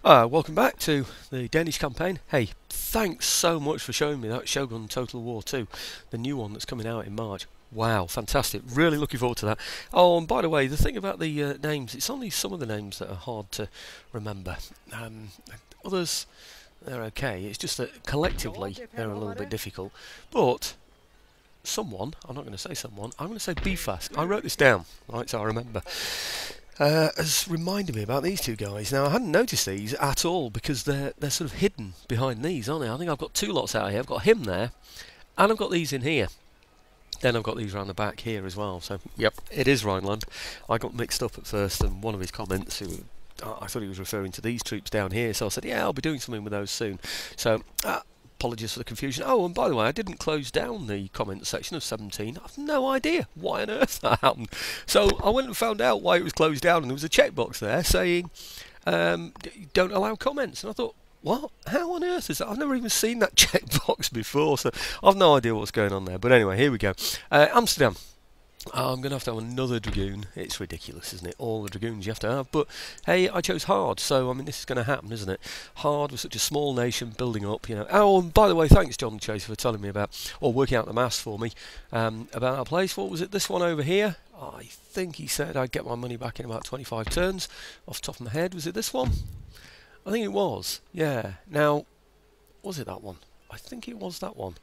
Welcome back to the Danish campaign. Hey, thanks so much for showing me that Shogun Total War 2, the new one that's coming out in March. Wow, fantastic. Really looking forward to that. Oh, and by the way, the thing about the names, it's only some of the names that are hard to remember. Others, they're okay. It's just that collectively they're a little bit difficult. But someone, I'm not going to say someone, I'm going to say be fast. I wrote this down, right, so I remember. Has reminded me about these two guys. Now, I hadn't noticed these at all because they're sort of hidden behind these, aren't they? I think I've got two lots out here. I've got him there, and I've got these in here. Then I've got these around the back here as well. So, yep, it is Rhineland. I got mixed up at first, and one of his comments, I thought he was referring to these troops down here, so I said, yeah, I'll be doing something with those soon. So, apologies for the confusion. Oh, and by the way, I didn't close down the comment section of 17. I've no idea why on earth that happened. So I went and found out why it was closed down, and there was a checkbox there saying, don't allow comments. And I thought, what? How on earth is that? I've never even seen that checkbox before, so I've no idea what's going on there. But anyway, here we go. Amsterdam. I'm going to have another Dragoon. It's ridiculous, isn't it? All the Dragoons you have to have. But, hey, I chose hard, so, I mean, this is going to happen, isn't it? Hard with such a small nation building up, you know. Oh, and by the way, thanks, John Chase, for telling me about, or working out the maths for me, about our place. What was it, this one over here? I think he said I'd get my money back in about 25 turns, off the top of my head. Was it this one? I think it was, yeah. Now, was it that one? I think it was that one.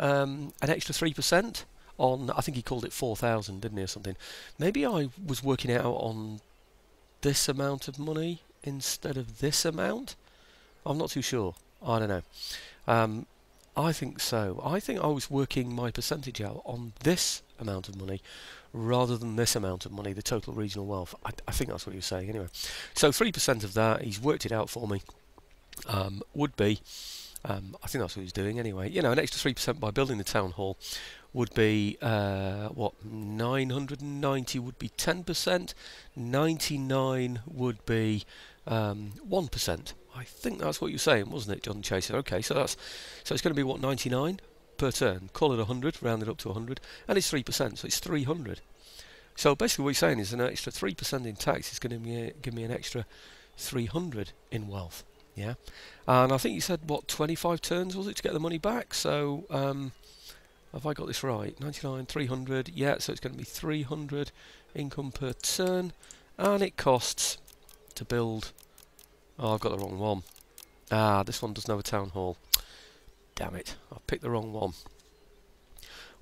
An extra 3%? On, I think he called it 4,000, didn't he, or something. Maybe I was working it out on this amount of money instead of this amount. I'm not too sure. I don't know. I think so. I think I was working my percentage out on this amount of money rather than this amount of money, the total regional wealth. I think that's what he was saying anyway. So 3% of that, he's worked it out for me, would be, I think that's what he's doing anyway, you know, an extra 3% by building the town hall would be, what, 990 would be 10%, 99 would be 1%. I think that's what you're saying, wasn't it, John Chaser? Okay, so it's going to be, what, 99 per turn? Call it 100, round it up to 100, and it's 3%, so it's 300. So basically what you're saying is an extra 3% in tax is going to give me an extra 300 in wealth, yeah? And I think you said, what, 25 turns, was it, to get the money back? So, have I got this right? 99, 300, yeah, so it's going to be 300 income per turn, and it costs to build, oh, I've got the wrong one. This one doesn't have a town hall. Damn it, I picked the wrong one.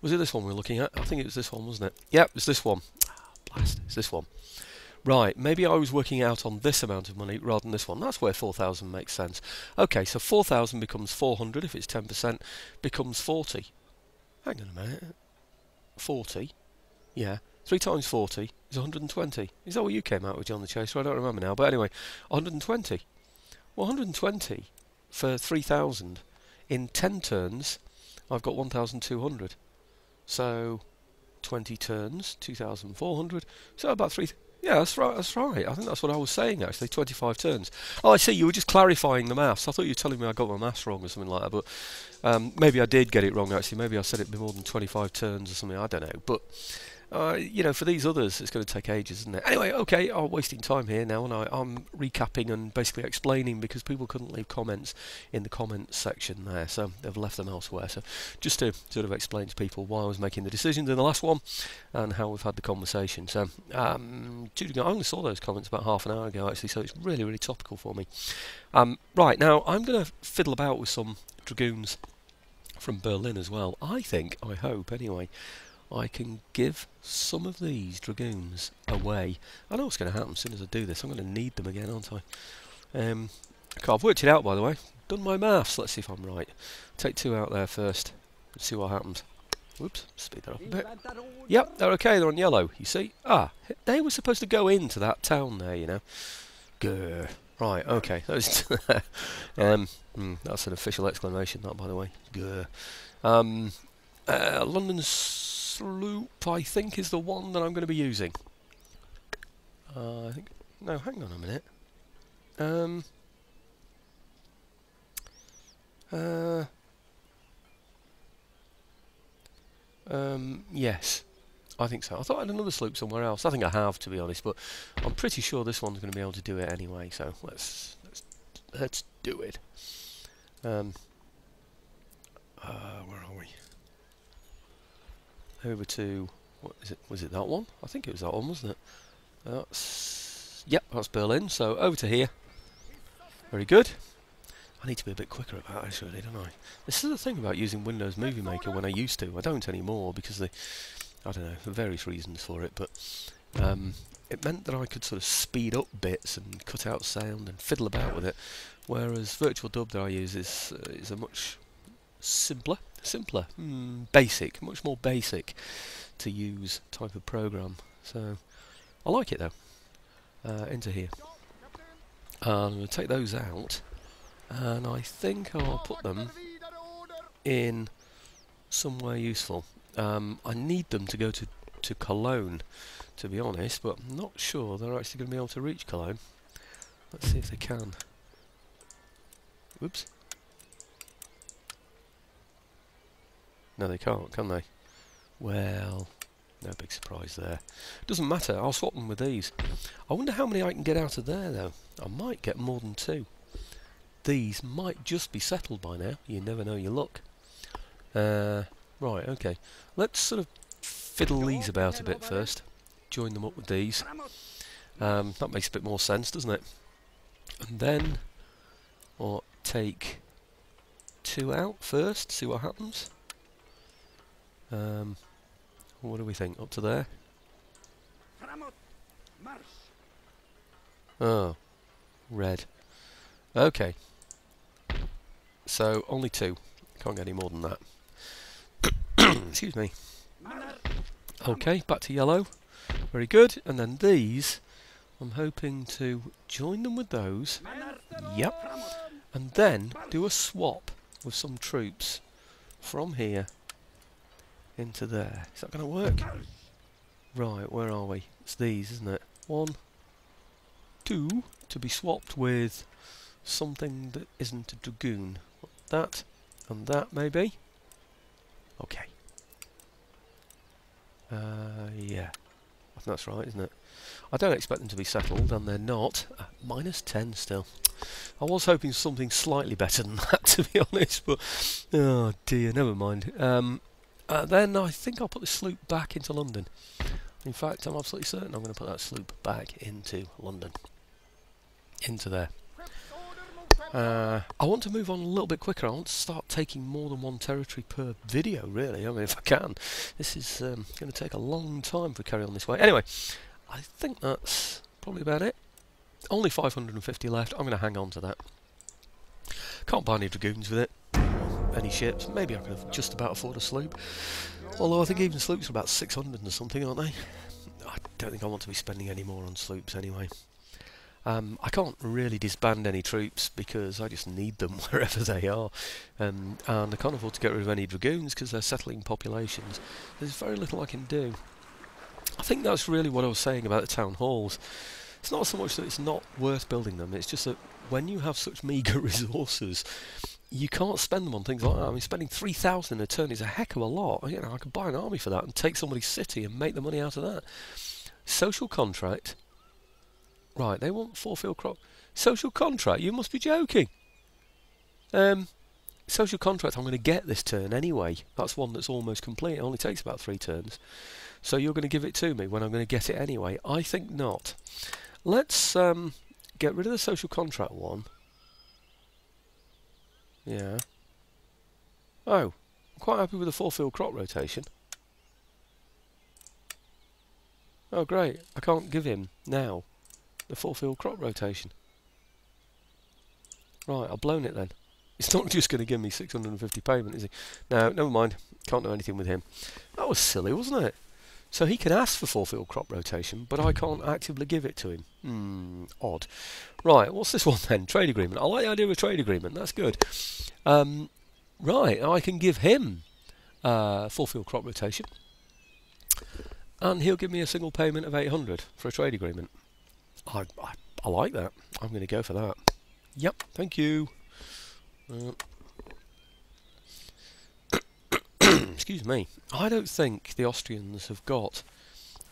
Was it this one we were looking at? I think it was this one, wasn't it? Yep, it's this one. Blast, it's this one. Right, maybe I was working out on this amount of money rather than this one. That's where 4,000 makes sense. Okay, so 4,000 becomes 400 if it's 10%, becomes 40. Hang on a minute. 40? Yeah. 3 times 40 is 120. Is that what you came out with, John the Chaser? I don't remember now. But anyway, 120. Well, 120 for 3,000. In 10 turns, I've got 1,200. So, 20 turns, 2,400. So about 3... Yeah, that's right, that's right. I think that's what I was saying, actually, 25 turns. Oh, I see, you were just clarifying the maths. I thought you were telling me I got my maths wrong or something like that, but maybe I did get it wrong, actually. Maybe I said it'd be more than 25 turns or something, I don't know. But, you know, for these others, it's going to take ages, isn't it? Anyway, okay, I'm wasting time here now, and I'm recapping and basically explaining because people couldn't leave comments in the comments section there, so they've left them elsewhere. So just to sort of explain to people why I was making the decisions in the last one and how we've had the conversation. So, I only saw those comments about half an hour ago, actually, so it's really, really topical for me. Right, now, I'm going to fiddle about with some Dragoons from Berlin as well. I hope, anyway, I can give some of these Dragoons away. I know what's going to happen as soon as I do this. I'm going to need them again, aren't I? Okay, I've worked it out, by the way. Done my maths. Let's see if I'm right. Take 2 out there first. Let's see what happens. Whoops, speed that up a bit. Yep, they're okay. They're on yellow, you see. They were supposed to go into that town there, you know. Grr. Right, okay. Those that's an official exclamation, that, by the way. Grr. London Sloop, I think, is the one that I'm going to be using. I think... No, hang on a minute. Yes, I think so. I thought I had another sloop somewhere else. I think I have, to be honest, but I'm pretty sure this one's going to be able to do it anyway. So let's Let's do it. Where are we? Over to, what is it? Was it that one? I think it was that one, wasn't it? That's, yep, that's Berlin. So over to here. Very good. I need to be a bit quicker at that, actually, don't I? This is the thing about using Windows Movie Maker when I used to. I don't anymore because I don't know, for various reasons for it, but it meant that I could sort of speed up bits and cut out sound and fiddle about with it, whereas Virtual Dub that I use is a much basic, much more basic to use type of program. So I like it though. Into here. I'm going to take those out, and I think I'll put them in somewhere useful. I need them to go to Cologne, to be honest, but I'm not sure they're actually going to be able to reach Cologne. Let's see if they can. Whoops. No, they can't, can they? Well, no big surprise there. Doesn't matter, I'll swap them with these. I wonder how many I can get out of there, though. I might get more than 2. These might just be settled by now. You never know your luck. Right, okay. Let's sort of fiddle these about a bit first. Join them up with these. That makes a bit more sense, doesn't it? And then, or take 2 out first, see what happens. What do we think? Up to there? Oh, red. Okay. So, only 2. Can't get any more than that. Excuse me. Okay, back to yellow. Very good. And then these, I'm hoping to join them with those. Yep. And then do a swap with some troops from here into there. Is that going to work? Right, where are we? It's these, isn't it? 1, 2, to be swapped with something that isn't a dragoon. That and that, maybe? Okay. Yeah. I think that's right, isn't it? I don't expect them to be settled, and they're not. -10 still. I was hoping something slightly better than that, to be honest, but... oh dear, never mind. Then I think I'll put the sloop back into London. In fact, I'm absolutely certain I'm going to put that sloop back into London. Into there. I want to move on a little bit quicker. I want to start taking more than 1 territory per video, really. I mean, if I can. This is going to take a long time if we carry on this way. Anyway, I think that's probably about it. Only 550 left. I'm going to hang on to that. Can't buy any dragoons with it. Any ships. Maybe I can just about afford a sloop. Although I think even sloops are about 600 or something, aren't they? I don't think I want to be spending any more on sloops anyway. I can't really disband any troops because I just need them wherever they are, and I can't afford to get rid of any dragoons because they're settling populations. There's very little I can do. I think that's really what I was saying about the town halls. It's not so much that it's not worth building them, it's just that when you have such meagre resources, you can't spend them on things like that. I mean, spending 3,000 in a turn is a heck of a lot. You know, I could buy an army for that and take somebody's city and make the money out of that. Social contract. Right, they want 4-field crop. Social contract? You must be joking. Social contract I'm going to get this turn anyway. That's one that's almost complete. It only takes about 3 turns. So you're going to give it to me when I'm going to get it anyway? I think not. Let's get rid of the social contract one. Yeah. Oh, I'm quite happy with the 4-field crop rotation. Oh great, I can't give him now the 4-field crop rotation. Right, I've blown it then. It's not just going to give me 650 payment, is he? No, never mind. Can't do anything with him. That was silly, wasn't it? So he can ask for 4-field crop rotation, but I can't actively give it to him. Odd. Right, what's this one then? Trade agreement. I like the idea of a trade agreement. That's good. Right, I can give him 4-field crop rotation. And he'll give me a single payment of 800 for a trade agreement. I like that. I'm going to go for that. Yep, thank you. Excuse me. I don't think the Austrians have got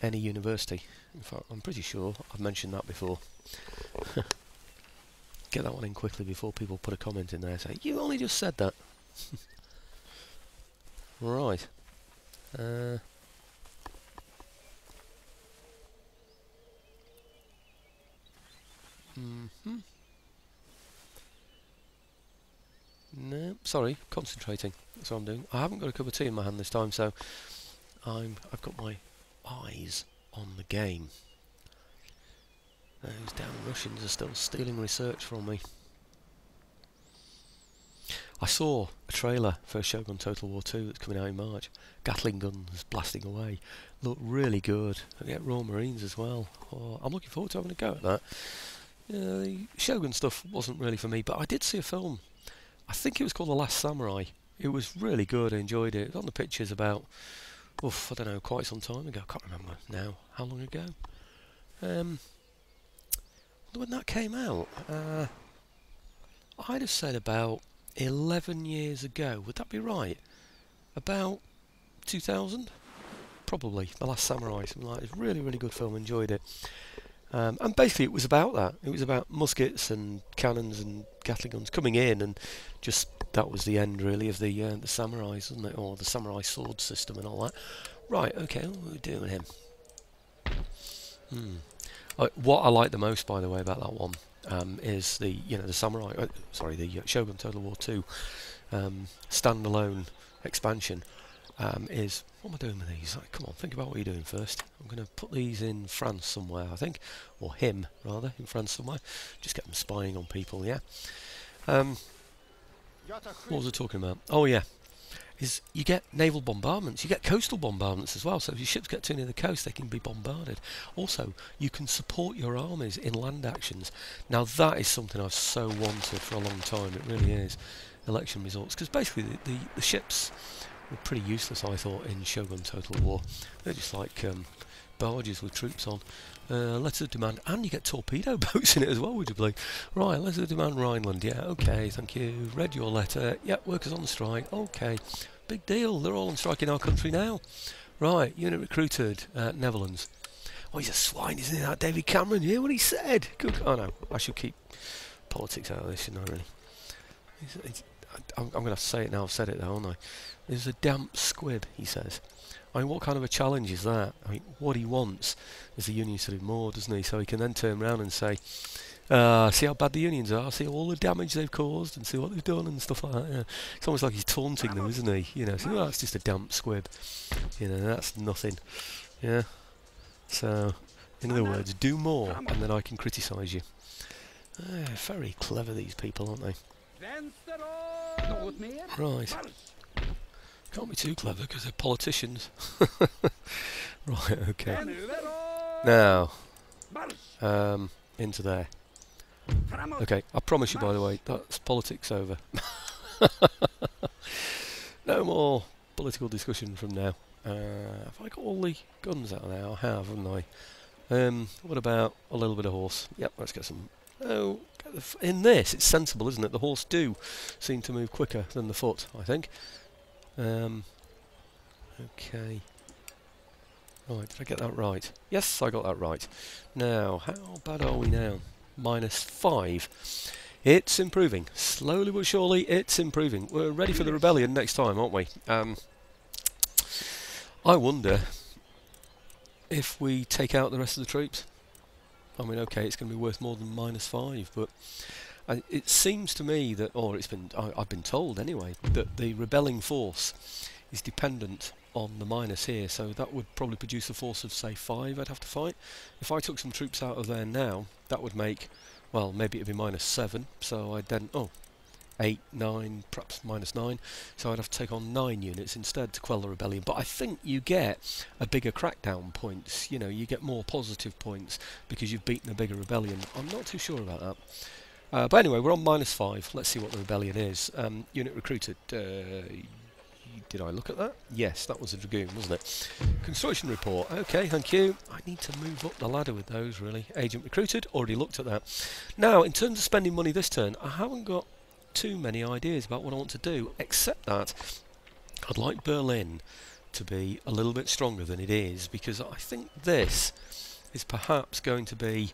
any university. In fact, I'm pretty sure I've mentioned that before. get that one in quickly before people put a comment in there saying, you only just said that. Right. No, sorry, concentrating. That's what I'm doing. I haven't got a cup of tea in my hand this time, so I've got my eyes on the game. Those damn Russians are still stealing research from me. I saw a trailer for Shogun Total War 2 that's coming out in March. Gatling guns blasting away. Look really good. I get Royal Marines as well. Oh, I'm looking forward to having a go at that. The Shogun stuff wasn't really for me, but I did see a film. I think it was called The Last Samurai. It was really good. I enjoyed it. It was on the pictures about, I don't know, quite some time ago. I can't remember now how long ago. When that came out, I'd have said about 11 years ago. Would that be right? About 2000? Probably. The Last Samurai. Something like that. It's a really, really good film. Enjoyed it. And basically it was about that. It was about muskets and cannons and Gatling guns coming in, and just that was the end really of the samurais, wasn't it? Or the samurai sword system and all that. Right, okay, what are we doing here? What I like the most, by the way, about that one is the samurai. The Shogun Total War 2 standalone expansion. Is what am I doing with these? Like, come on, think about what you're doing first. I'm going to put these in France somewhere, I think, or him rather, in France somewhere. Just get them spying on people, yeah. What was I talking about? Oh yeah, is you get naval bombardments, you get coastal bombardments as well. So if your ships get too near the coast, they can be bombarded. Also, you can support your armies in land actions. Now that is something I've so wanted for a long time. It really is. Election results, because basically the ships were pretty useless, I thought, in Shogun Total War. They're just like barges with troops on. Letter of demand, and you get torpedo boats in it as well, would you believe? Right, letter of demand, Rhineland. Yeah, okay, thank you. Read your letter. Yep, workers on strike. Okay, big deal. They're all on strike in our country now. Right, unit recruited. Netherlands. Oh, he's a swine, isn't he? That David Cameron. You hear what he said? Good. Oh no, I should keep politics out of this, shouldn't I? Really. I'm going to have to say it now. I've said it though, aren't I? There's a damp squib, he says. I mean, what kind of a challenge is that? I mean, what he wants is the unions to do more, doesn't he? So he can then turn around and say, see how bad the unions are, see all the damage they've caused, and see what they've done, and stuff like that. Yeah. It's almost like he's taunting them, isn't he? You know, so that's just a damp squib. You know, that's nothing. Yeah. So, in other words, do more, and then I can criticise you. Very clever, these people, aren't they? Right. Can't be too clever because they're politicians. Right, okay. Now, into there. Okay, I promise you, by the way, that's politics over. No more political discussion from now. Have I got all the guns out there? I have, haven't I? What about a little bit of horse? Yep, let's get some. Oh, in this, it's sensible, isn't it? The horse do seem to move quicker than the foot, I think. Okay. Right, did I get that right? Yes, I got that right. Now, how bad are we now? -5. It's improving. Slowly but surely, it's improving. We're ready for the rebellion next time, aren't we? I wonder if we take out the rest of the troops. I mean, okay, it's going to be worth more than -5, but it seems to me that, or I've been told anyway, that the rebelling force is dependent on the minus here, so that would probably produce a force of, say, 5 I'd have to fight. If I took some troops out of there now, that would make, well, maybe it'd be -7, so I'd then, 8, 9, perhaps -9, so I'd have to take on 9 units instead to quell the rebellion. But I think you get a bigger crackdown points, you know, you get more positive points because you've beaten a bigger rebellion. I'm not too sure about that. But anyway, we're on -5. Let's see what the rebellion is. Unit recruited. Did I look at that? Yes, that was a dragoon, wasn't it? Construction report. Okay, thank you. I need to move up the ladder with those, really. Agent recruited. Already looked at that. Now, in terms of spending money this turn, I haven't got too many ideas about what I want to do, except that I'd like Berlin to be a little bit stronger than it is, because I think this is perhaps going to be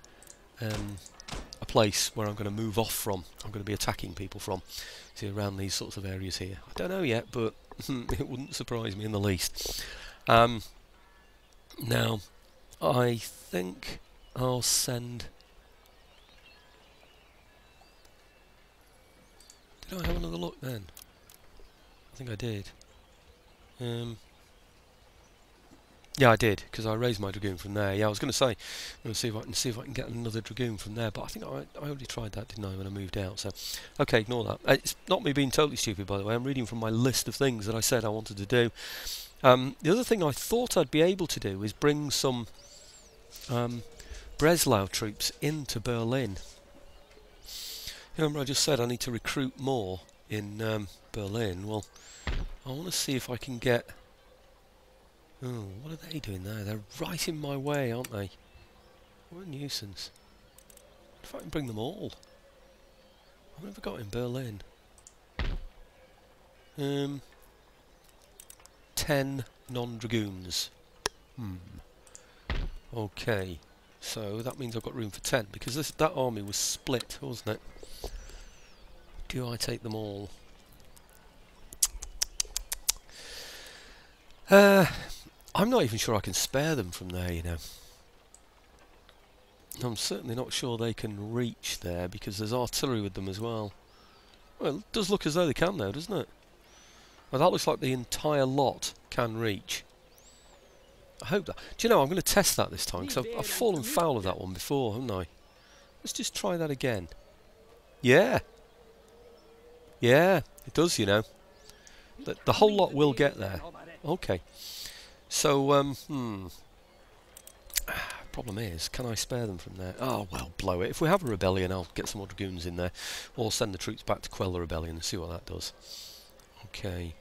a a place where I'm going to move off from. I'm going to be attacking people from. See, around these sorts of areas here. I don't know yet, but it wouldn't surprise me in the least. Now, I think I'll send... Did I have another look then? I think I did. Yeah, I did, because I raised my Dragoon from there. Yeah, I was going to say, I'm going to see if I can get another Dragoon from there, but I think I already tried that, didn't I, when I moved out? So, okay, ignore that. It's not me being totally stupid, by the way. I'm reading from my list of things that I said I wanted to do. The other thing I thought I'd be able to do is bring some Breslau troops into Berlin. You remember I just said I need to recruit more in Berlin? Well, I want to see if I can get... Oh, what are they doing there? They're right in my way, aren't they? What a nuisance. If I can bring them all. What have I got in Berlin? 10 non-dragoons. Okay, so that means I've got room for 10, because that army was split, wasn't it? Do I take them all? I'm not even sure I can spare them from there, you know. I'm certainly not sure they can reach there, because there's artillery with them as well. Well, it does look as though they can, though, doesn't it? Well, that looks like the entire lot can reach. I hope that... Do you know, I'm going to test that this time, because I've fallen foul of that one before, haven't I? Let's just try that again. Yeah! Yeah, it does, you know. The whole lot will get there. Okay. So, problem is, can I spare them from there? Oh, well, blow it. If we have a rebellion, I'll get some more dragoons in there. Or send the troops back to quell the rebellion and see what that does. Okay.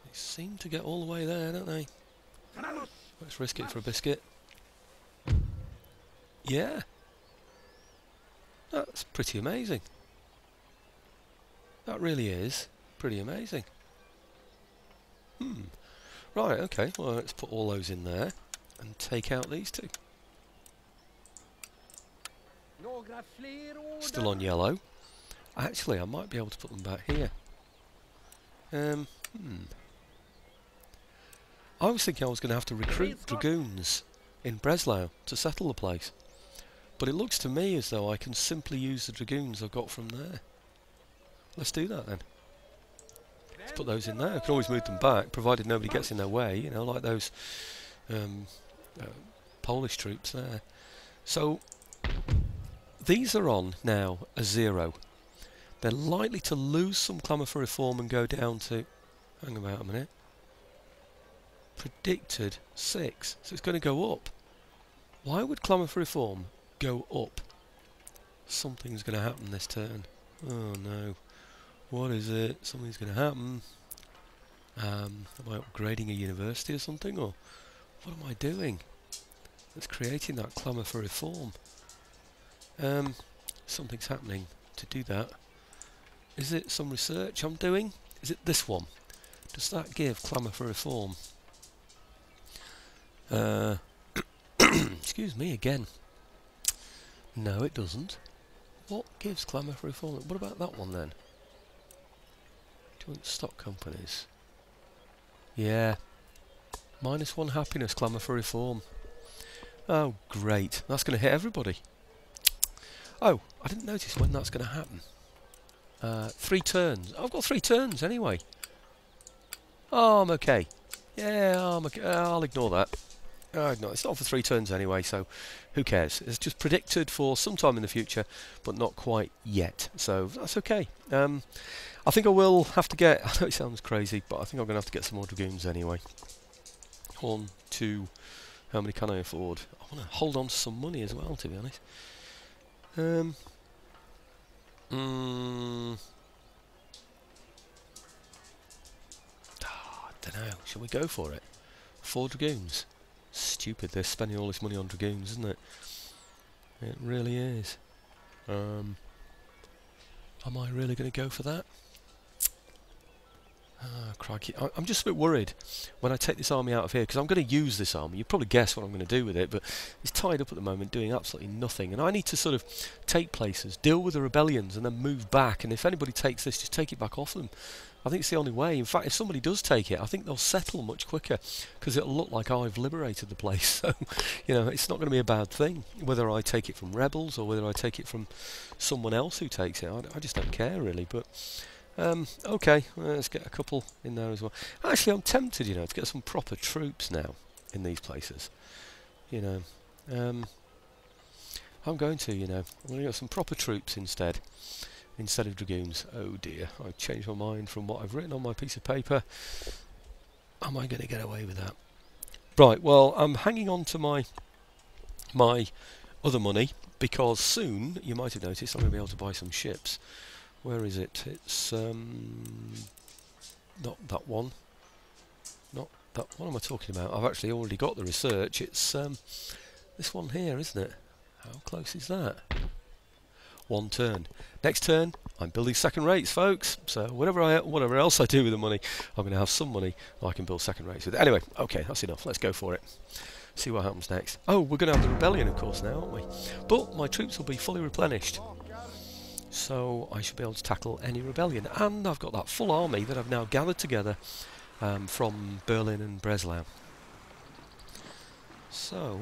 They seem to get all the way there, don't they? Let's risk it for a biscuit. Yeah. That's pretty amazing. That really is pretty amazing. Right, okay, well, let's put all those in there and take out these two. Still on yellow. Actually, I might be able to put them back here. I was thinking I was going to have to recruit dragoons in Breslau to settle the place. But it looks to me as though I can simply use the dragoons I've got from there. Let's do that then. Let's put those in there. I can always move them back, provided nobody gets in their way, you know, like those Polish troops there. So, these are on now a 0. They're likely to lose some clamour for reform and go down to... Hang about a minute. Predicted 6. So it's going to go up. Why would clamour for reform go up? Something's going to happen this turn. Oh no. What is it? Something's going to happen. Am I upgrading a university or something? Or what am I doing that's creating that clamour for reform? Something's happening to do that. Is it some research I'm doing? Is it this one? Does that give clamour for reform? Excuse me again. No, it doesn't. What gives clamour for reform? What about that one then? Joint stock companies. Yeah. -1 happiness, clamour for reform. Oh, great. That's going to hit everybody. Oh, I didn't notice when that's going to happen. 3 turns. I've got 3 turns anyway. Oh, I'm okay. Yeah, I'm okay. I'll ignore that. No, it's not for 3 turns anyway, so who cares? It's just predicted for some time in the future, but not quite yet. So that's okay. I think I will have to get... I know it sounds crazy, but I think I'm going to have to get some more dragoons anyway. 1, 2... How many can I afford? I want to hold on to some money as well, to be honest. I don't know. Shall we go for it? 4 dragoons. Stupid, they're spending all this money on dragoons, isn't it? It really is. Am I really going to go for that? Ah, crikey. I'm just a bit worried when I take this army out of here, because I'm going to use this army. You probably guess what I'm going to do with it, but it's tied up at the moment doing absolutely nothing. And I need to sort of take places, deal with the rebellions, and then move back. And if anybody takes this, just take it back off them. I think it's the only way. In fact, if somebody does take it, I think they'll settle much quicker, because it'll look like I've liberated the place. So, you know, it's not going to be a bad thing, whether I take it from rebels or whether I take it from someone else who takes it. I just don't care, really, but... okay, let's get a couple in there as well. Actually, I'm tempted, you know, to get some proper troops now in these places. You know, I'm going to, you know, I'm going to get some proper troops instead of dragoons. Oh dear, I've changed my mind from what I've written on my piece of paper. Am I going to get away with that? Right, well, I'm hanging on to my other money, because soon, you might have noticed, I'm going to be able to buy some ships. Where is it? It's not that one. Not that one. What am I talking about? I've actually already got the research. It's this one here, isn't it? How close is that? One turn. Next turn, I'm building second rates, folks. So whatever else I do with the money, I'm going to have some money I can build second rates with. Anyway, okay, that's enough. Let's go for it. See what happens next. Oh, we're going to have the rebellion, of course, now, aren't we? But my troops will be fully replenished, so I should be able to tackle any rebellion. And I've got that full army that I've now gathered together from Berlin and Breslau. So,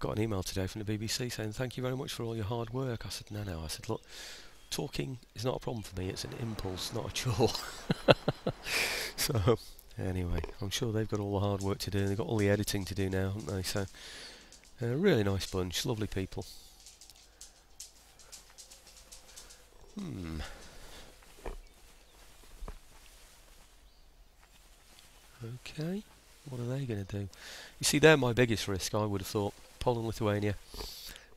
got an email today from the BBC saying, thank you very much for all your hard work. I said, no. I said, look, talking is not a problem for me. It's an impulse, not a chore. So, anyway, I'm sure they've got all the hard work to do. They've got all the editing to do now, haven't they? So, really nice bunch, lovely people. Okay, what are they going to do? You see, they're my biggest risk, I would have thought. Poland, Lithuania,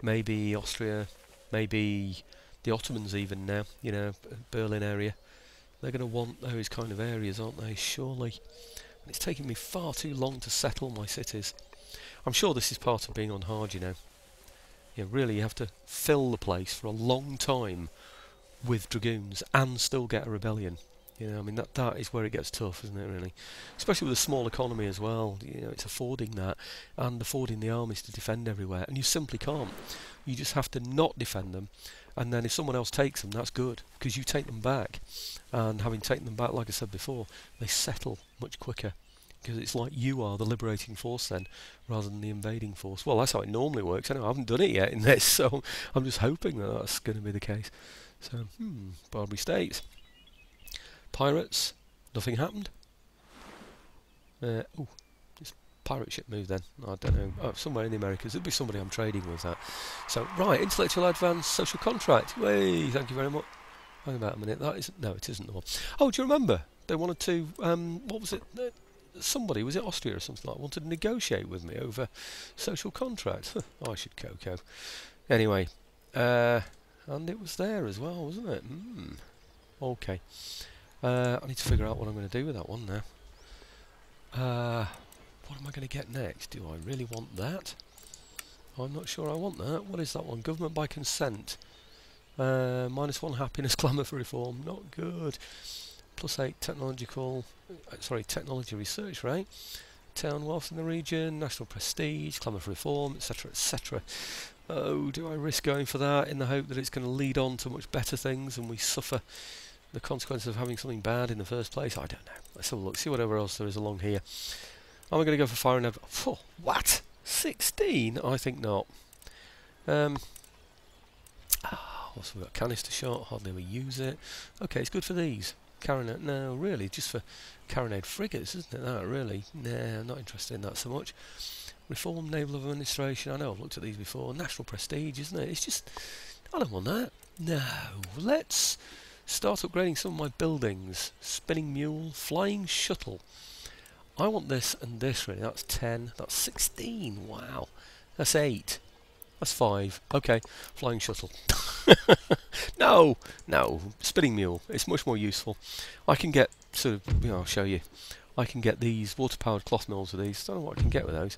maybe Austria, maybe the Ottomans even now, you know, Berlin area. They're going to want those kind of areas, aren't they, surely? And it's taking me far too long to settle my cities. I'm sure this is part of being on hard, you know. Yeah, really, you have to fill the place for a long time with dragoons and still get a rebellion. You know, I mean, that is where it gets tough, isn't it, really? Especially with a small economy as well. You know, it's affording that and affording the armies to defend everywhere, and you simply can't. You just have to not defend them, and then if someone else takes them, that's good, because you take them back, and having taken them back, like I said before, they settle much quicker, because it's like you are the liberating force then, rather than the invading force. Well, that's how it normally works. Anyway, I haven't done it yet in this, so I'm just hoping that that's going to be the case. So, Barbary States. Pirates, nothing happened. Oh, this pirate ship moved then. I don't know. Oh, somewhere in the Americas. It'll be somebody I'm trading with that. So, right, intellectual advance, social contract. Way, thank you very much. Hang about a minute. That isn't. No, it isn't the one. Oh, do you remember? They wanted to. What was it? Somebody, was it Austria or something like that, wanted to negotiate with me over social contract. I should cocoa. Anyway, and it was there as well, wasn't it? Okay. I need to figure out what I'm going to do with that one now. What am I going to get next? Do I really want that? I'm not sure I want that. What is that one? Government by consent. -1 happiness, clamour for reform. Not good. +8 technology research rate. Town wealth in the region, national prestige, clamour for reform, etc., etc. Oh, do I risk going for that in the hope that it's going to lead on to much better things and we suffer the consequences of having something bad in the first place? I don't know. Let's have a look, see whatever else there is along here. Am I going to go for fire and oh, what? 16? I think not. What's we got? Canister shot, hardly ever use it. Okay, it's good for these. Carronade, no, really, just for carronade frigates, isn't it, that, really? Nah, I'm not interested in that so much. Reform naval administration, I know I've looked at these before. National prestige, isn't it? It's just, I don't want that. No, let's start upgrading some of my buildings. Spinning mule, flying shuttle. I want this and this, really. That's 10, that's 16, wow. That's 8. That's 5. Okay, flying shuttle. No, spinning mule. It's much more useful. I can get sort of, I'll show you. I can get these water-powered cloth mills with these. I don't know what I can get with those.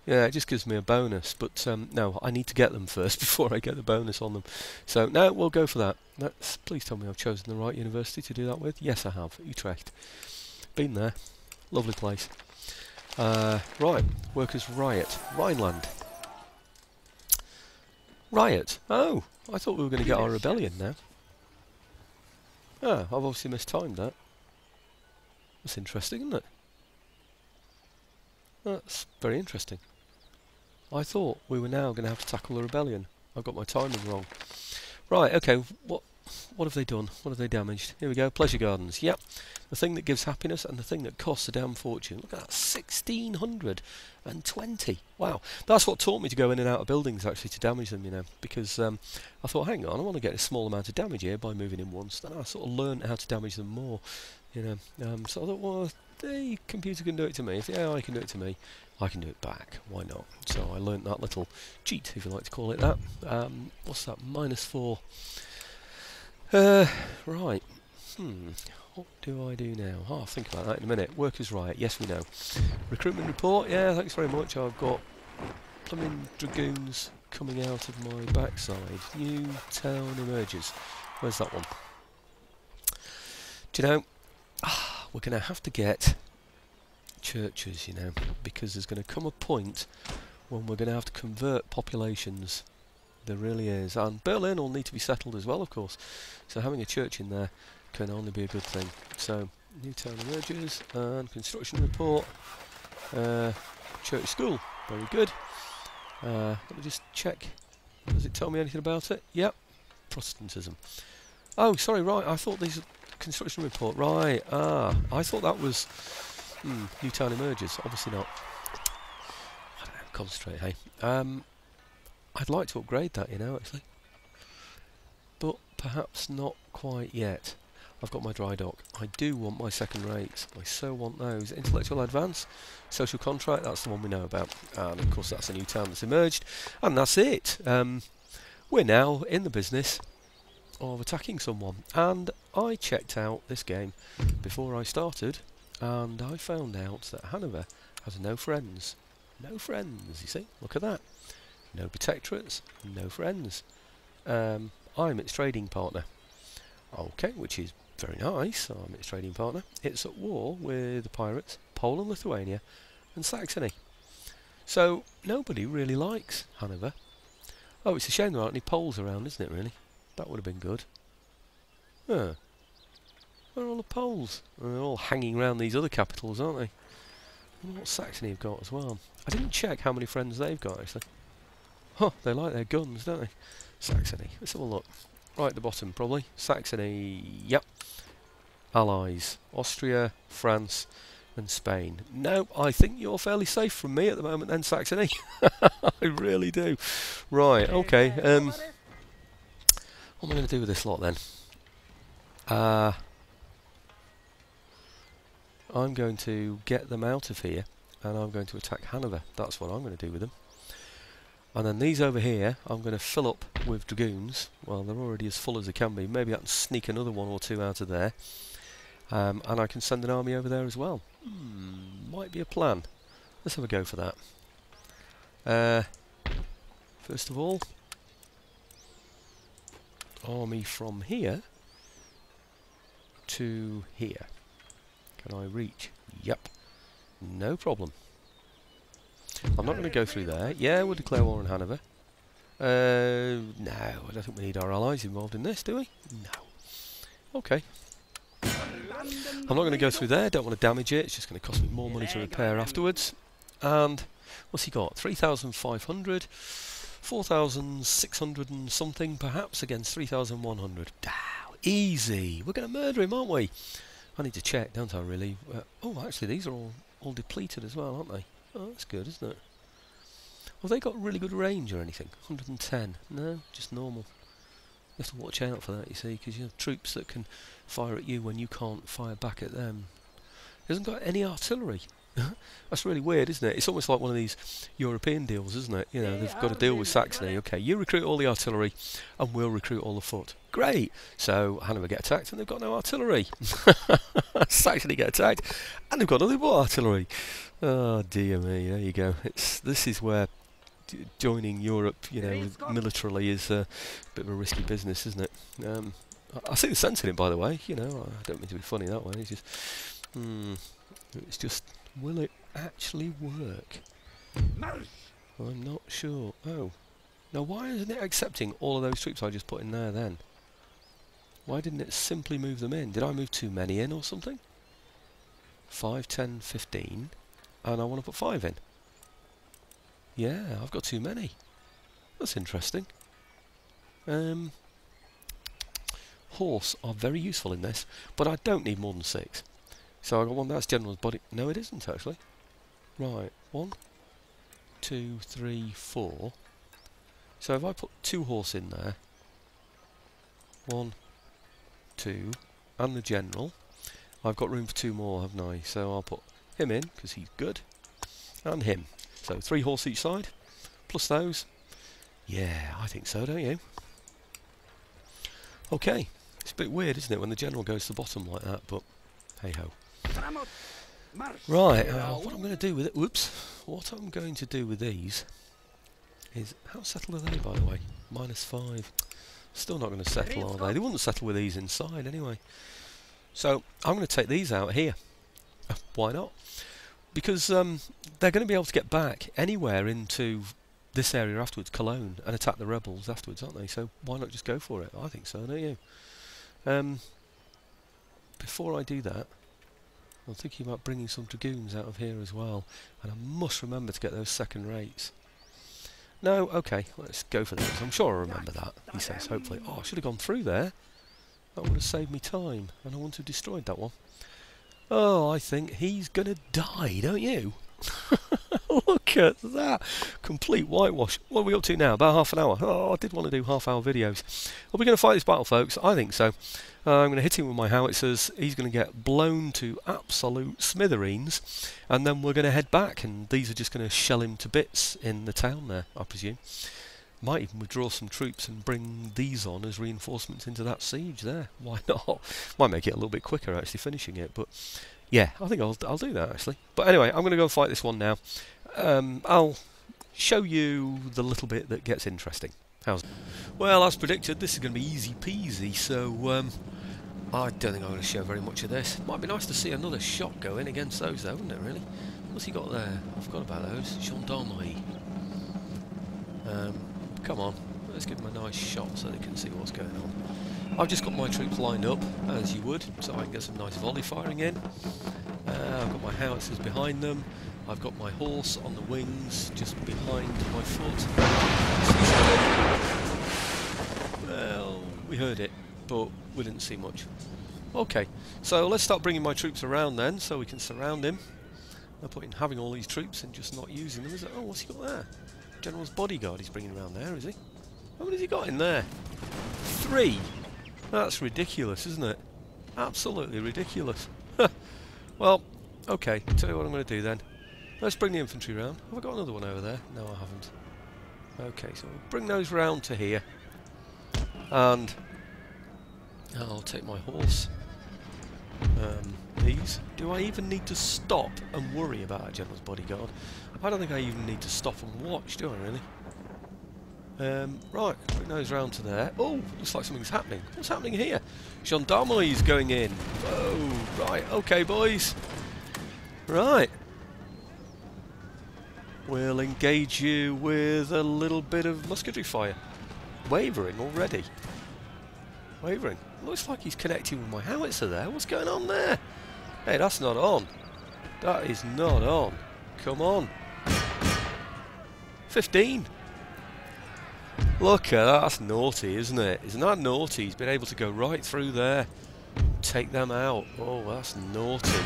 Yeah, it just gives me a bonus, but no, I need to get them first before I get the bonus on them. So now we'll go for that. Please tell me I've chosen the right university to do that with. Yes, I have. Utrecht. Been there. Lovely place. Right, Workers' Riot. Rhineland. Riot. Oh, I thought we were going to get our rebellion now. Ah, I've obviously mistimed that. That's interesting, isn't it? That's very interesting. I thought we were now going to have to tackle the rebellion. I've got my timing wrong. Right, okay, what have they done? What have they damaged? Here we go, Pleasure Gardens. Yep, the thing that gives happiness and the thing that costs a damn fortune. Look at that, 1,620. Wow, that's what taught me to go in and out of buildings, actually, to damage them, you know, because I thought, hang on, I want to get a small amount of damage here by moving in once. Then I sort of learned how to damage them more, you know. So I thought, well, if the computer can do it to me, if the AI can do it to me, I can do it back. Why not? So I learnt that little cheat, if you like to call it that. What's that? -4. Right. What do I do now? I'll think about that in a minute. Workers' Riot. Yes, we know. Recruitment report. Yeah, thanks very much. I've got plumbing dragoons coming out of my backside. New town emerges. Where's that one? Do you know? We're going to have to get churches, you know, because there's going to come a point when we're going to have to convert populations. There really is, and Berlin will need to be settled as well, of course, so having a church in there can only be a good thing. So new town emerges, and construction report, church school, very good. Let me just check, does it tell me anything about it? Yep, Protestantism. Oh, sorry, right, I thought these construction report, right, I thought that was new town emerges, obviously not. I don't know, concentrate, hey. I'd like to upgrade that, you know, actually. But perhaps not quite yet. I've got my dry dock. I do want my second rates. I so want those. Intellectual advance, social contract, that's the one we know about. And of course that's a new town that's emerged. And that's it. We're now in the business of attacking someone. And I checked out this game before I started. And I found out that Hanover has no friends. No friends, you see. Look at that. No protectorates, no friends. I'm its trading partner. Okay, which is very nice. I'm its trading partner. It's at war with the pirates, Poland, Lithuania, and Saxony. So nobody really likes Hanover. Oh, it's a shame there aren't any Poles around, isn't it? Really, that would have been good. Where are all the Poles? They're all hanging around these other capitals, aren't they? I wonder what Saxony have got as well. I didn't check how many friends they've got actually. Huh, they like their guns, don't they? Saxony. Let's have a look. Right at the bottom, probably. Saxony, yep. Allies. Austria, France, and Spain. No, I think you're fairly safe from me at the moment then, Saxony. I really do. Right, okay. What am I going to do with this lot then? I'm going to get them out of here, and I'm going to attack Hanover. That's what I'm going to do with them. And then these over here, I'm going to fill up with dragoons. Well, they're already as full as they can be. Maybe I can sneak another one or two out of there. And I can send an army over there as well. Might be a plan. Let's have a go for that. First of all, army from here to here. Can I reach? Yep. No problem. I'm not going to go through there. Yeah, we'll declare war on Hanover. No, I don't think we need our allies involved in this, do we? No. Okay. I'm not going to go through there. Don't want to damage it. It's just going to cost me more money to repair afterwards. And what's he got? 3,500, 4,600 and something, perhaps, against 3,100. Easy. We're going to murder him, aren't we? I need to check, don't I, really? Oh, actually, these are all depleted as well, aren't they? Oh, that's good, isn't it? Have they got really good range or anything? 110? No, just normal. You have to watch out for that, you see, because you have troops that can fire at you when you can't fire back at them. He hasn't got any artillery. That's really weird, isn't it? It's almost like one of these European deals, isn't it? You know, they've got to deal with Saxony. Okay, you recruit all the artillery, and we'll recruit all the foot. Great! So, Hanover get attacked, and they've got no artillery. Saxony get attacked, and they've got nothing but artillery. Oh dear me, there you go. This is where joining Europe, you know, militarily is a bit of a risky business, isn't it? I see the sense in it, by the way. You know, I don't mean to be funny that way. It's just, will it actually work? I'm not sure. Oh, now why isn't it accepting all of those troops I just put in there then? Why didn't it simply move them in? Did I move too many in or something? 5, 10, 15, and I want to put 5 in. Yeah, I've got too many. That's interesting. Horse are very useful in this, but I don't need more than 6. So I got one, that's General's body. No, it isn't actually. Right, 1, 2, 3, 4. So if I put 2 horse in there, 1, 2, and the General, I've got room for 2 more, haven't I? So I'll put him in, because he's good, and him. So 3 horse each side, plus those. Yeah, I think so, don't you? Okay, it's a bit weird, isn't it, when the General goes to the bottom like that, but hey-ho. Right, what I'm going to do with it, whoops, what I'm going to do with these is, how settled are they, by the way? -5. Still not going to settle, are they? They wouldn't settle with these inside, anyway. So, I'm going to take these out here. Why not? Because they're going to be able to get back anywhere into this area afterwards, Cologne, and attack the rebels afterwards, aren't they? So why not just go for it? I think so, don't you? Before I do that, I'm thinking about bringing some dragoons out of here as well, and I must remember to get those second rates. No, okay, let's go for those. I'm sure I remember that, he says, hopefully. Oh, I should have gone through there. That would have saved me time, and I wouldn't have destroyed that one. Oh, I think he's going to die, don't you? Look at that. Complete whitewash. What are we up to now? About half an hour. Oh, I did want to do half-hour videos. Are we going to fight this battle, folks? I think so. I'm going to hit him with my howitzers. He's going to get blown to absolute smithereens. And then we're going to head back. And these are just going to shell him to bits in the town there, I presume. Might even withdraw some troops and bring these on as reinforcements into that siege there. Why not? Might make it a little bit quicker actually finishing it, but yeah, I think I'll do that actually. But anyway, I'm going to go fight this one now. I'll show you the little bit that gets interesting. How's it? Well, as predicted, this is going to be easy peasy, so I don't think I'm going to show very much of this. Might be nice to see another shot go in against those though, wouldn't it really? What's he got there? I forgot about those. Gendarmerie. Come on, let's give them a nice shot so they can see what's going on. I've just got my troops lined up, as you would, so I can get some nice volley firing in. I've got my howitzers behind them. I've got my horse on the wings, just behind my foot. Well, we heard it, but we didn't see much. Okay, so let's start bringing my troops around then, so we can surround him. No point in having all these troops and just not using them, is it? Oh, what's he got there? General's bodyguard he's bringing around there, is he? How many has he got in there? 3! That's ridiculous, isn't it? Absolutely ridiculous. Well, okay, tell you what I'm going to do then. Let's bring the infantry round. Have I got another one over there? No, I haven't. Okay, so we'll bring those round to here. And I'll take my horse. These. Do I even need to stop and worry about a general's bodyguard? I don't think I even need to stop and watch, do I really? Right, bring those round to there. Oh, looks like something's happening. What's happening here? Gendarmerie's going in. Oh, right, okay, boys. Right. We'll engage you with a little bit of musketry fire. Wavering already. Wavering. Looks like he's connecting with my howitzer there. What's going on there? Hey, that's not on. That is not on. Come on. 15. Look at that. That's naughty, isn't it? Isn't that naughty? He's been able to go right through there. Take them out. Oh, that's naughty.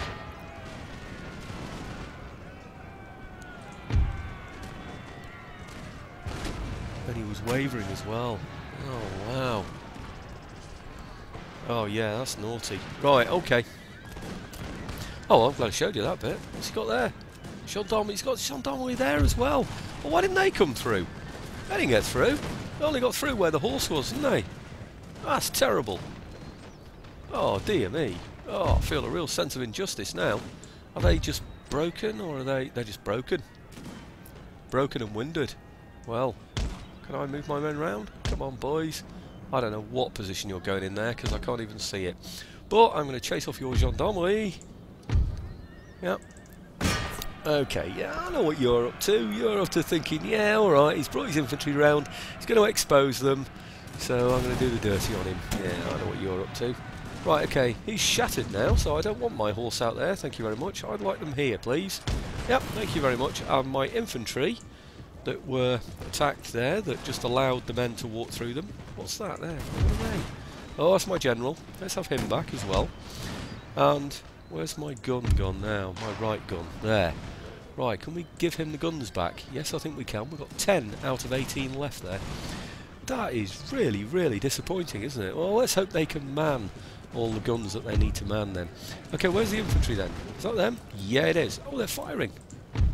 And he was wavering as well. Oh, wow. Oh, yeah, that's naughty. Right, okay. Oh, I'm glad I showed you that bit. What's he got there? Gendarmerie. He's got gendarmerie there as well. Well, why didn't they come through? They didn't get through. They only got through where the horse was, didn't they? That's terrible. Oh, dear me. Oh, I feel a real sense of injustice now. Are they just broken, or are they're just broken? Broken and winded. Well, can I move my men round? Come on, boys. I don't know what position you're going in there, because I can't even see it. But I'm going to chase off your gendarmerie. Yep. Okay, yeah, I know what you're up to. You're up to thinking, yeah, alright, he's brought his infantry round, he's going to expose them, so I'm going to do the dirty on him. Yeah, I know what you're up to. Right, okay, he's shattered now, so I don't want my horse out there, thank you very much. I'd like them here, please. Yep, thank you very much. My infantry that were attacked there, that just allowed the men to walk through them. What's that there? What are they? Oh, that's my general. Let's have him back as well. And where's my gun gone now? My right gun. There. Right, can we give him the guns back? Yes, I think we can. We've got 10 out of 18 left there. That is really, really disappointing, isn't it? Well, let's hope they can man all the guns that they need to man then. Okay, where's the infantry then? Is that them? Yeah, it is. Oh, they're firing.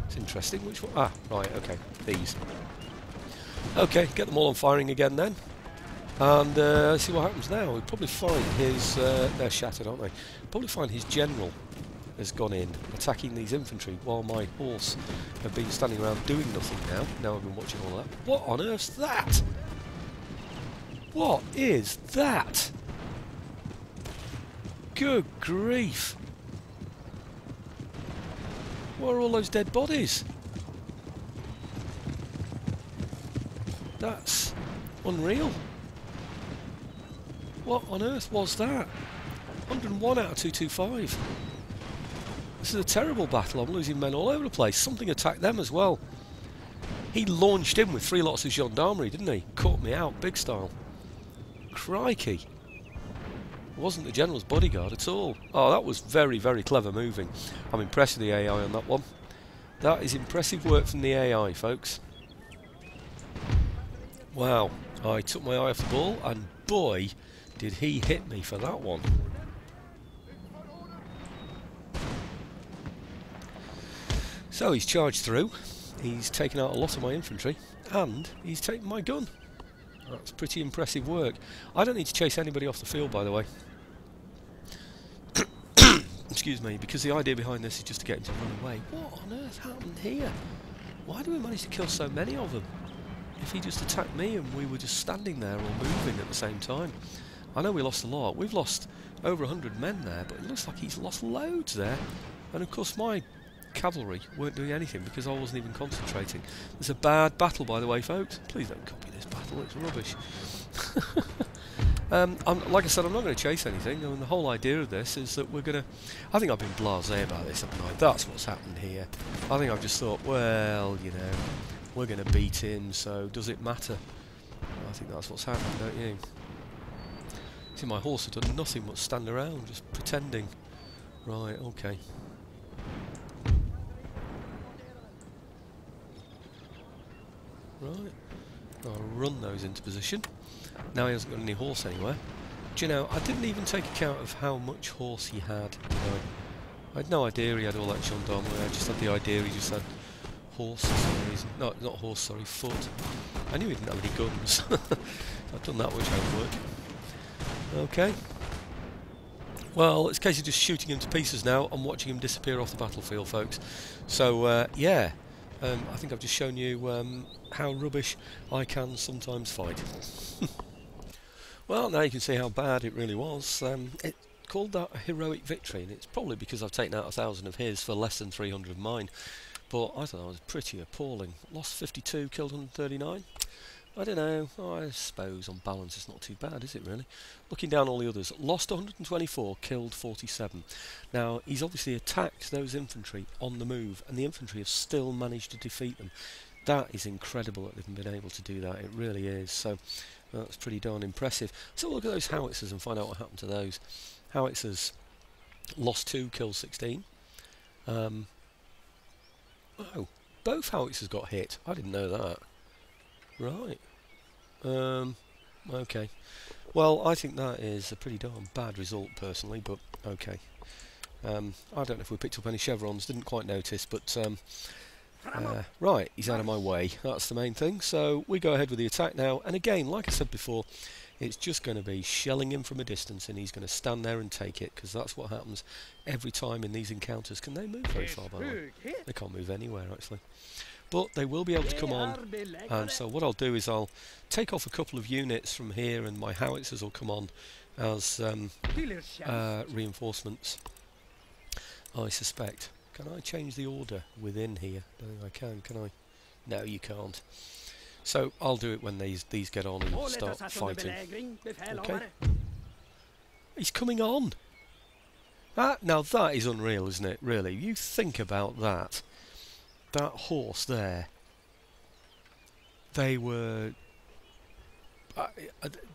It's interesting. Which one? Ah, right, okay. These. Okay, get them all on firing again then. And let's see what happens now. We'll probably find his... they're shattered, aren't they? Probably find his general has gone in, attacking these infantry, while my horse have been standing around doing nothing now. Now I've been watching all that. What on earth's that? What is that? Good grief. What are all those dead bodies? That's unreal. What on earth was that? 101 out of 225. This is a terrible battle. I'm losing men all over the place. Something attacked them as well. He launched in with 3 lots of gendarmerie, didn't he? Caught me out, big style. Crikey. It wasn't the general's bodyguard at all. Oh, that was very, very clever moving. I'm impressed with the AI on that one. That is impressive work from the AI, folks. Wow. I took my eye off the ball, and boy, did he hit me for that one. So he's charged through, he's taken out a lot of my infantry, and he's taken my gun. That's pretty impressive work. I don't need to chase anybody off the field, by the way. Excuse me, because the idea behind this is just to get him to run away. What on earth happened here? Why do we manage to kill so many of them? If he just attacked me and we were just standing there or moving at the same time. I know we lost a lot. We've lost over 100 men there, but it looks like he's lost loads there. And of course my cavalry weren't doing anything because I wasn't even concentrating. It's a bad battle, by the way, folks. Please don't copy this battle, it's rubbish. Like I said, I'm not going to chase anything. I mean, the whole idea of this is that we're going to... I think I've been blasé about this, haven't I? That's what's happened here. I think I've just thought, well, you know, we're going to beat him, so does it matter? I think that's what's happened, don't you? See, my horse had done nothing but stand around, just pretending. Right, okay. Right, I'll run those into position. Now he hasn't got any horse anywhere. Do you know, I didn't even take account of how much horse he had. You know, I had no idea he had all that gendarmerie. I just had the idea he just had horse for some reason. No, not horse, sorry, foot. I knew he didn't have any guns. I've done that much homework. Okay. Well, it's a case of just shooting him to pieces now and watching him disappear off the battlefield, folks. So, yeah. I think I've just shown you how rubbish I can sometimes fight. Well, now you can see how bad it really was. It called that a heroic victory, and it's probably because I've taken out 1,000 of his for less than 300 of mine. But I thought that was pretty appalling. Lost 52, killed 139. I don't know, I suppose on balance it's not too bad, is it really? Looking down all the others, lost 124, killed 47. Now, he's obviously attacked those infantry on the move, and the infantry have still managed to defeat them. That is incredible that they've been able to do that, it really is. So, that's pretty darn impressive. So look at those howitzers and find out what happened to those. Howitzers lost 2, killed 16. Oh, both howitzers got hit. I didn't know that. Right. Okay. Well, I think that is a pretty darn bad result, personally, but okay. I don't know if we picked up any chevrons, didn't quite notice, but Right, he's out of my way. That's the main thing. So we go ahead with the attack now. And again, like I said before, it's just going to be shelling him from a distance, and he's going to stand there and take it, because that's what happens every time in these encounters. Can they move very far, by the way? They can't move anywhere, actually. But they will be able to come on, and so what I'll do is I'll take off a couple of units from here, and my howitzers will come on as reinforcements, I suspect. Can I change the order within here? I don't think I can I? No, you can't. So I'll do it when these get on and start fighting. Okay. He's coming on! Now that is unreal, isn't it, really? You think about that. That horse there. They were...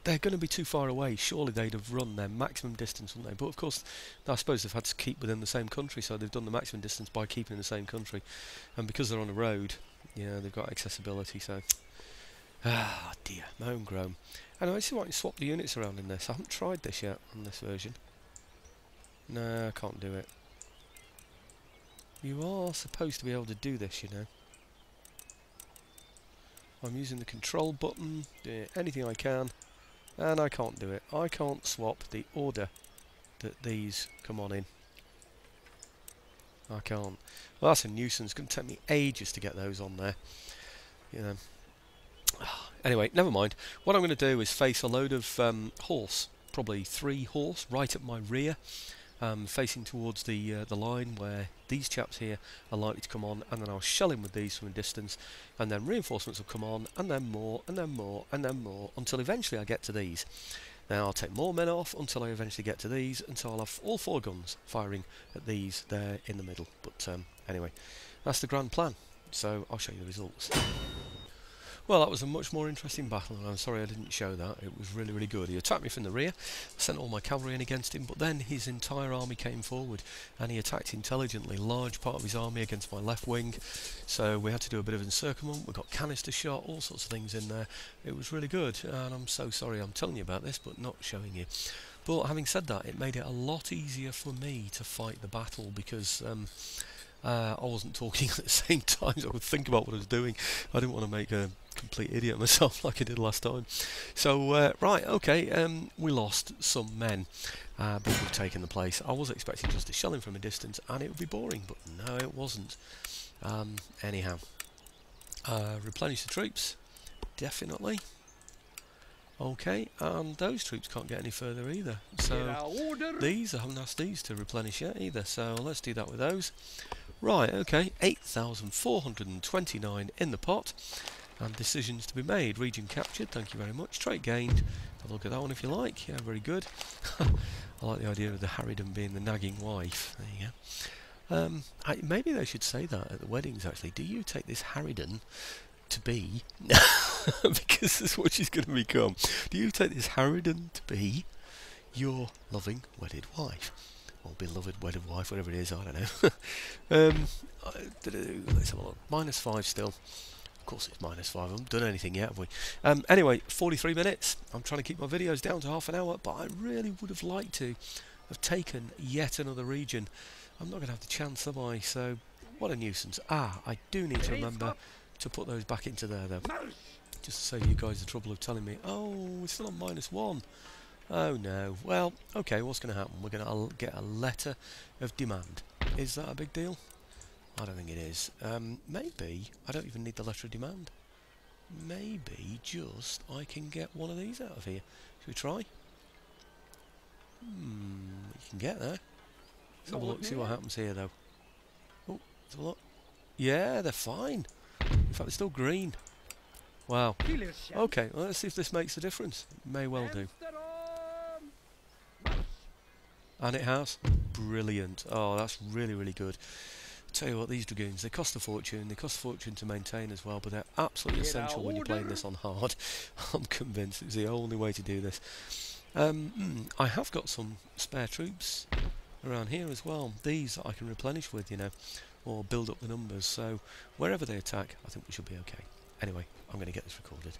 they're going to be too far away. Surely they'd have run their maximum distance, wouldn't they? But of course, I suppose they've had to keep within the same country, so they've done the maximum distance by keeping in the same country. And because they're on a road, yeah, they've got accessibility, so... Ah, dear, homegrown. Anyway, see if I can swap the units around in this. I haven't tried this yet on this version. No, I can't do it. You are supposed to be able to do this, you know. I'm using the control button, doing anything I can, and I can't do it. I can't swap the order that these come on in. I can't. Well, that's a nuisance. It's going to take me ages to get those on there. You know. Anyway, never mind. What I'm going to do is face a load of horse, probably 3 horse, right at my rear, facing towards the line where these chaps here are likely to come on, and then I'll shell in with these from a distance, and then reinforcements will come on, and then more, and then more, and then more, until eventually I get to these. Now I'll take more men off until I eventually get to these, until I'll have all 4 guns firing at these there in the middle. But anyway, that's the grand plan, so I'll show you the results. Well, that was a much more interesting battle, and I'm sorry I didn't show that. It was really, really good. He attacked me from the rear, I sent all my cavalry in against him, but then his entire army came forward, and he attacked intelligently, large part of his army against my left wing, so we had to do a bit of encirclement. We got canister shot, all sorts of things in there. It was really good, and I'm so sorry I'm telling you about this, but not showing you. But having said that, it made it a lot easier for me to fight the battle, because... I wasn't talking at the same time, so I could think about what I was doing. I didn't want to make a complete idiot of myself like I did last time. So, right, okay, we lost some men, but we've taken the place. I was expecting just to shell him from a distance, and it would be boring, but no, it wasn't. Anyhow, replenish the troops, definitely. Okay, and those troops can't get any further either, so these, I haven't asked these to replenish yet either, so let's do that with those. Right, okay, 8,429 in the pot, and decisions to be made. Region captured, thank you very much. Trait gained, have a look at that one if you like. Yeah, very good. I like the idea of the Harridan being the nagging wife. There you go. Maybe they should say that at the weddings, actually. Do you take this Harridan to be... because that's what she's going to become. Do you take this Harridan to be your loving wedded wife? Or beloved wedded wife, whatever it is, I don't know. Let's have a look. -5 still. Of course it's -5, I haven't done anything yet, have we? Anyway, 43 minutes. I'm trying to keep my videos down to half an hour, but I really would have liked to have taken yet another region. I'm not going to have the chance, am I? So, what a nuisance. I do need to remember to put those back into there, though. Just to save you guys the trouble of telling me, oh, we're still on -1. Oh no. Well, okay, what's going to happen? We're going to get a letter of demand. Is that a big deal? I don't think it is. Maybe I don't even need the letter of demand. Maybe just I can get one of these out of here. Should we try? You can get there. Let's have a look, see what happens here though. Oh, let's have a look. Yeah, they're fine. In fact, they're still green. Wow. Okay, well, let's see if this makes a difference. It may well do. And it has. Brilliant. Oh, that's really, really good. Tell you what, these dragoons, they cost a fortune. They cost a fortune to maintain as well, but they're absolutely essential when you're playing this on hard. I'm convinced it's the only way to do this. I have got some spare troops around here as well. These I can replenish with, you know, or build up the numbers. So wherever they attack, I think we should be okay. Anyway, I'm going to get this recorded.